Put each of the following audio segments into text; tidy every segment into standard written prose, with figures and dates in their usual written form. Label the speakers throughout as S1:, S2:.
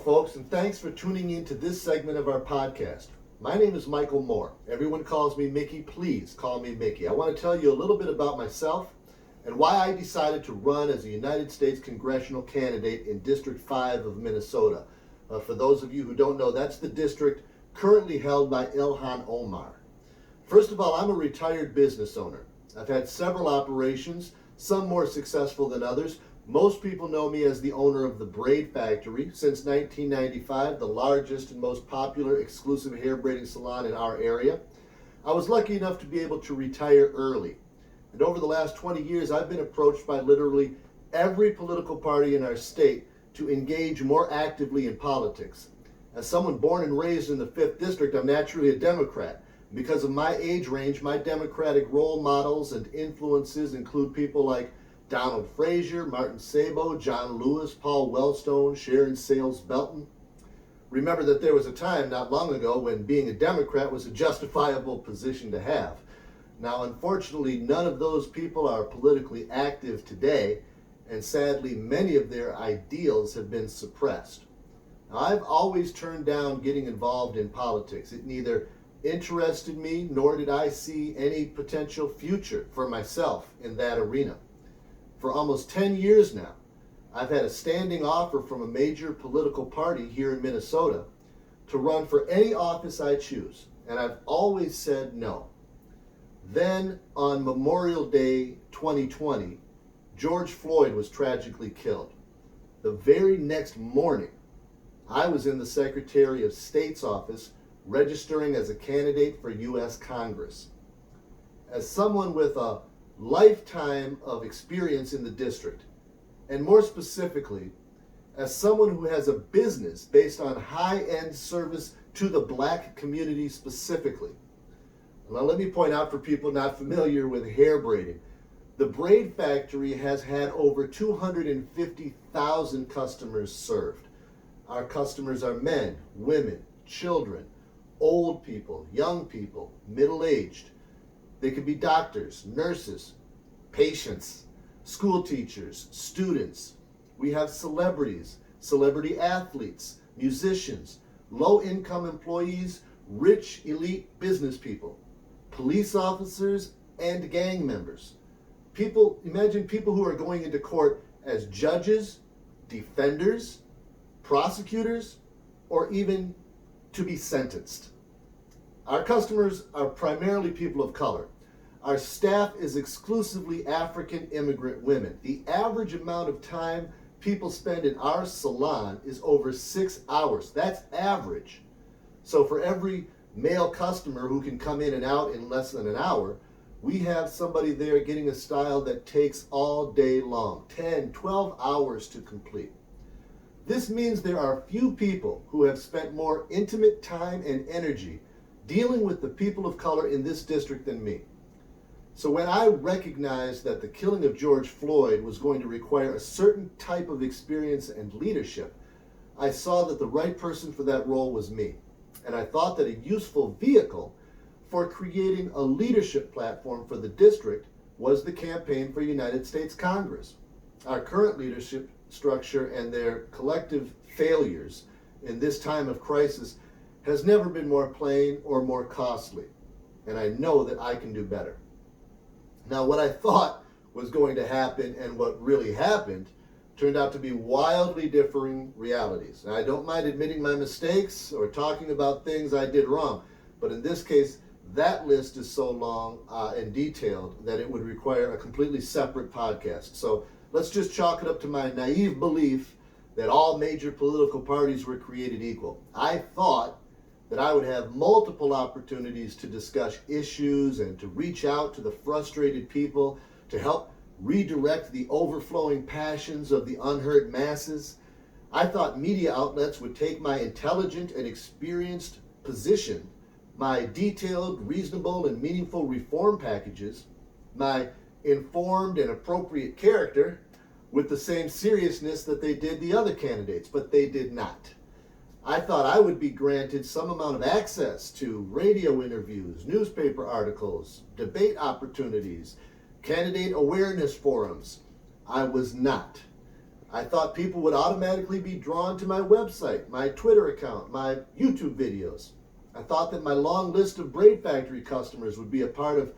S1: folks, and thanks for tuning in to this segment of our podcast. My name is Michael Moore. Everyone calls me Mickey. Please call me Mickey. I want to tell you a little bit about myself and why I decided to run as a United States congressional candidate in District 5 of Minnesota. For those of you who don't know, that's the district currently held by Ilhan Omar. First of all, I'm a retired business owner. I've had several operations, some more successful than others. Most people know me as the owner of the Braid Factory, since 1995, the largest and most popular exclusive hair braiding salon in our area. I was lucky enough to be able to retire early. And over the last 20 years, I've been approached by literally every political party in our state to engage more actively in politics. As someone born and raised in the 5th District, I'm naturally a Democrat. Because of my age range, my Democratic role models and influences include people like Donald Frazier, Martin Sabo, John Lewis, Paul Wellstone, Sharon Sales Belton. Remember that there was a time not long ago when being a Democrat was a justifiable position to have. Now, unfortunately, none of those people are politically active today, and sadly, many of their ideals have been suppressed. Now, I've always turned down getting involved in politics. It neither interested me, nor did I see any potential future for myself in that arena. For almost 10 years now, I've had a standing offer from a major political party here in Minnesota to run for any office I choose, and I've always said no. Then, on Memorial Day 2020, George Floyd was tragically killed. The very next morning, I was in the Secretary of State's office registering as a candidate for U.S. Congress. As someone with a lifetime of experience in the district, and more specifically, as someone who has a business based on high-end service to the black community specifically. Now let me point out for people not familiar with hair braiding, the Braid Factory has had over 250,000 customers served. Our customers are men, women, children, old people, young people, middle-aged. They could be doctors, nurses, patients, school teachers, students. We have celebrities, celebrity athletes, musicians, low-income employees, rich elite business people, police officers, and gang members. Imagine people who are going into court as judges, defenders, prosecutors, or even to be sentenced. Our customers are primarily people of color. Our staff is exclusively African immigrant women. The average amount of time people spend in our salon is over 6 hours. That's average. So for every male customer who can come in and out in less than an hour, we have somebody there getting a style that takes all day long, 10, 12 hours to complete. This means there are few people who have spent more intimate time and energy dealing with the people of color in this district than me. So when I recognized that the killing of George Floyd was going to require a certain type of experience and leadership, I saw that the right person for that role was me. And I thought that a useful vehicle for creating a leadership platform for the district was the campaign for United States Congress. Our current leadership structure and their collective failures in this time of crisis has never been more plain or more costly. And I know that I can do better. Now, what I thought was going to happen and what really happened turned out to be wildly differing realities. And I don't mind admitting my mistakes or talking about things I did wrong, but in this case, that list is so long and detailed that it would require a completely separate podcast. So let's just chalk it up to my naive belief that all major political parties were created equal. I thought that I would have multiple opportunities to discuss issues and to reach out to the frustrated people to help redirect the overflowing passions of the unheard masses. I thought media outlets would take my intelligent and experienced position, my detailed, reasonable, and meaningful reform packages, my informed and appropriate character, with the same seriousness that they did the other candidates, but they did not. I thought I would be granted some amount of access to radio interviews, newspaper articles, debate opportunities, candidate awareness forums. I was not. I thought people would automatically be drawn to my website, my Twitter account, my YouTube videos. I thought that my long list of Braid Factory customers would be a part of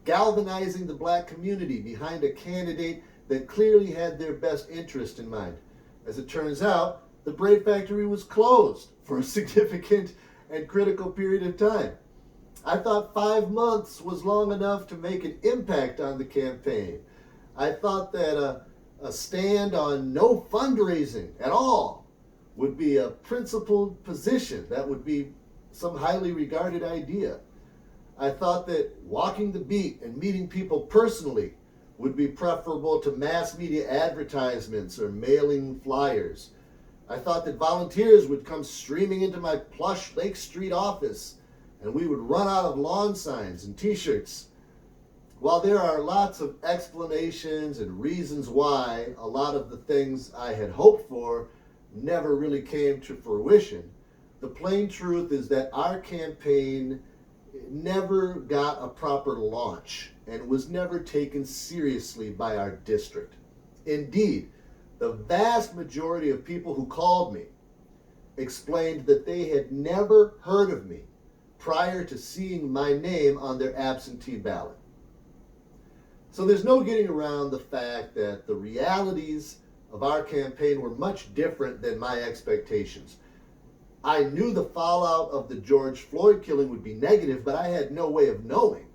S1: galvanizing the black community behind a candidate that clearly had their best interest in mind. As it turns out, the Braid Factory was closed for a significant and critical period of time. I thought 5 months was long enough to make an impact on the campaign. I thought that a stand on no fundraising at all would be a principled position. That would be some highly regarded idea. I thought that walking the beat and meeting people personally would be preferable to mass media advertisements or mailing flyers. I thought that volunteers would come streaming into my plush Lake Street office and we would run out of lawn signs and t-shirts. While there are lots of explanations and reasons why a lot of the things I had hoped for never really came to fruition, the plain truth is that our campaign never got a proper launch and was never taken seriously by our district. Indeed, the vast majority of people who called me explained that they had never heard of me prior to seeing my name on their absentee ballot. So there's no getting around the fact that the realities of our campaign were much different than my expectations. I knew the fallout of the George Floyd killing would be negative, but I had no way of knowing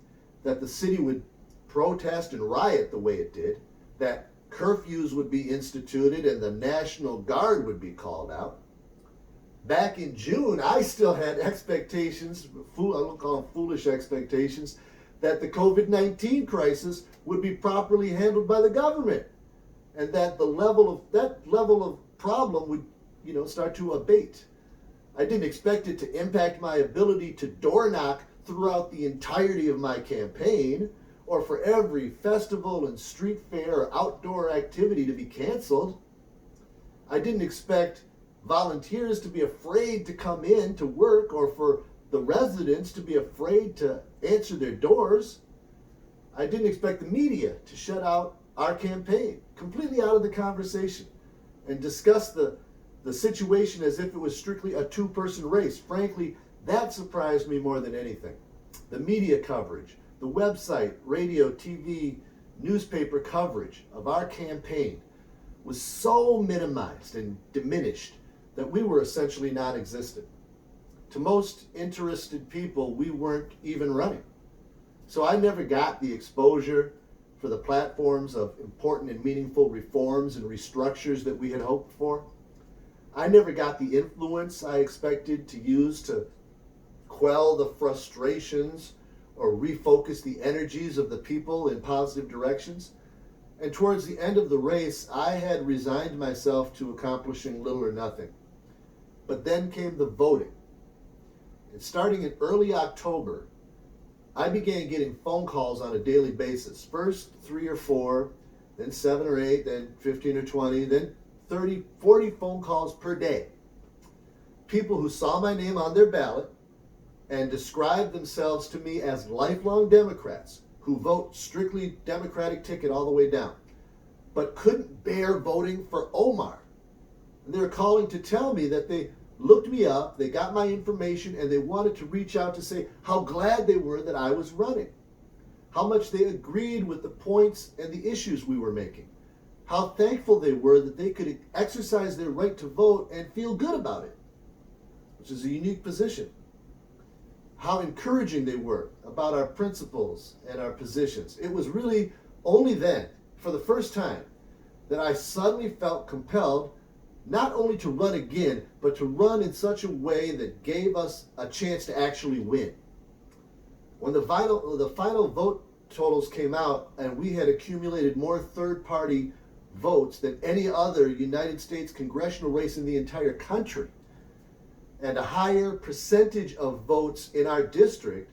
S1: that the city would protest and riot the way it did, that curfews would be instituted and the National Guard would be called out. Back in June, I still had expectations, I don't call them foolish expectations, that the COVID-19 crisis would be properly handled by the government and that that level of problem would, start to abate. I didn't expect it to impact my ability to door knock throughout the entirety of my campaign, or for every festival and street fair or outdoor activity to be canceled. I didn't expect volunteers to be afraid to come in to work, or for the residents to be afraid to answer their doors. I didn't expect the media to shut out our campaign, completely out of the conversation, and discuss the situation as if it was strictly a two-person race. Frankly, that surprised me more than anything. The media coverage, the website, radio, TV, newspaper coverage of our campaign was so minimized and diminished that we were essentially non-existent. To most interested people, we weren't even running. So I never got the exposure for the platforms of important and meaningful reforms and restructures that we had hoped for. I never got the influence I expected to use to quell the frustrations or refocus the energies of the people in positive directions. And towards the end of the race, I had resigned myself to accomplishing little or nothing. But then came the voting. And starting in early October, I began getting phone calls on a daily basis. First 3 or 4, then 7 or 8, then 15 or 20, then 30, 40 phone calls per day. People who saw my name on their ballot and described themselves to me as lifelong Democrats who vote strictly Democratic ticket all the way down, but couldn't bear voting for Omar. And they were calling to tell me that they looked me up, they got my information, and they wanted to reach out to say how glad they were that I was running, how much they agreed with the points and the issues we were making, how thankful they were that they could exercise their right to vote and feel good about it, which is a unique position. How encouraging they were about our principles and our positions. It was really only then, for the first time, that I suddenly felt compelled not only to run again, but to run in such a way that gave us a chance to actually win. When the final vote totals came out and we had accumulated more third-party votes than any other United States congressional race in the entire country, and a higher percentage of votes in our district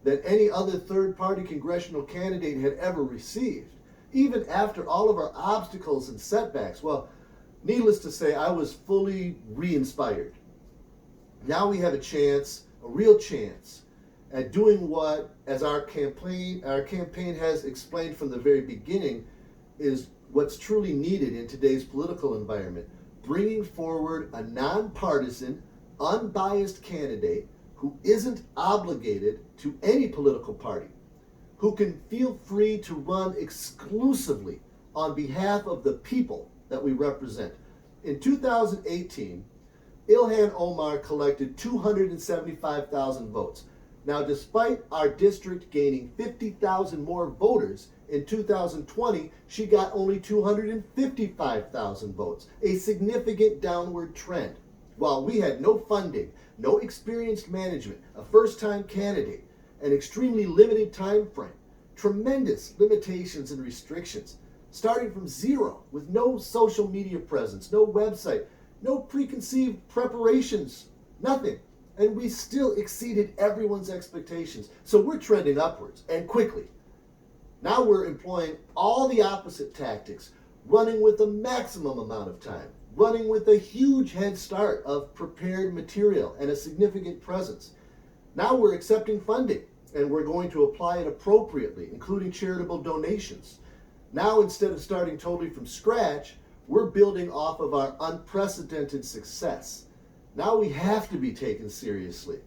S1: than any other third-party congressional candidate had ever received, even after all of our obstacles and setbacks, well, needless to say, I was fully re-inspired. Now we have a real chance, at doing what, as our campaign has explained from the very beginning, is what's truly needed in today's political environment, bringing forward a nonpartisan, unbiased candidate who isn't obligated to any political party, who can feel free to run exclusively on behalf of the people that we represent. In 2018, Ilhan Omar collected 275,000 votes. Now, despite our district gaining 50,000 more voters, in 2020, she got only 255,000 votes, a significant downward trend. While we had no funding, no experienced management, a first-time candidate, an extremely limited time frame, tremendous limitations and restrictions, starting from zero with no social media presence, no website, no preconceived preparations, nothing. And we still exceeded everyone's expectations. So we're trending upwards, and quickly. Now we're employing all the opposite tactics, running with the maximum amount of time, running with a huge head start of prepared material and a significant presence. Now we're accepting funding, and we're going to apply it appropriately, including charitable donations. Now, instead of starting totally from scratch, we're building off of our unprecedented success. Now we have to be taken seriously.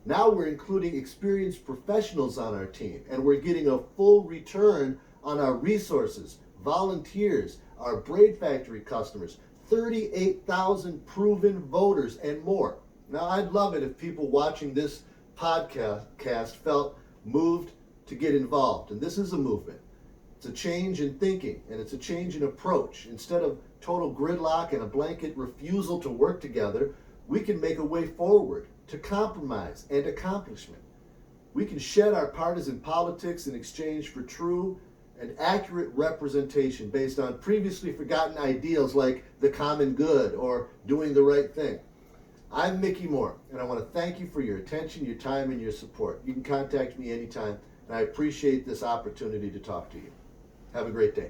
S1: Now we're including experienced professionals on our team, and we're getting a full return on our resources, volunteers, our braid factory customers, 38,000 proven voters, and more. Now, I'd love it if people watching this podcast felt moved to get involved. And this is a movement. It's a change in thinking, and it's a change in approach. Instead of total gridlock and a blanket refusal to work together, we can make a way forward to compromise and accomplishment. We can shed our partisan politics in exchange for true and accurate representation based on previously forgotten ideals like the common good or doing the right thing. I'm Mickey Moore, and I want to thank you for your attention, your time, and your support. You can contact me anytime, and I appreciate this opportunity to talk to you. Have a great day.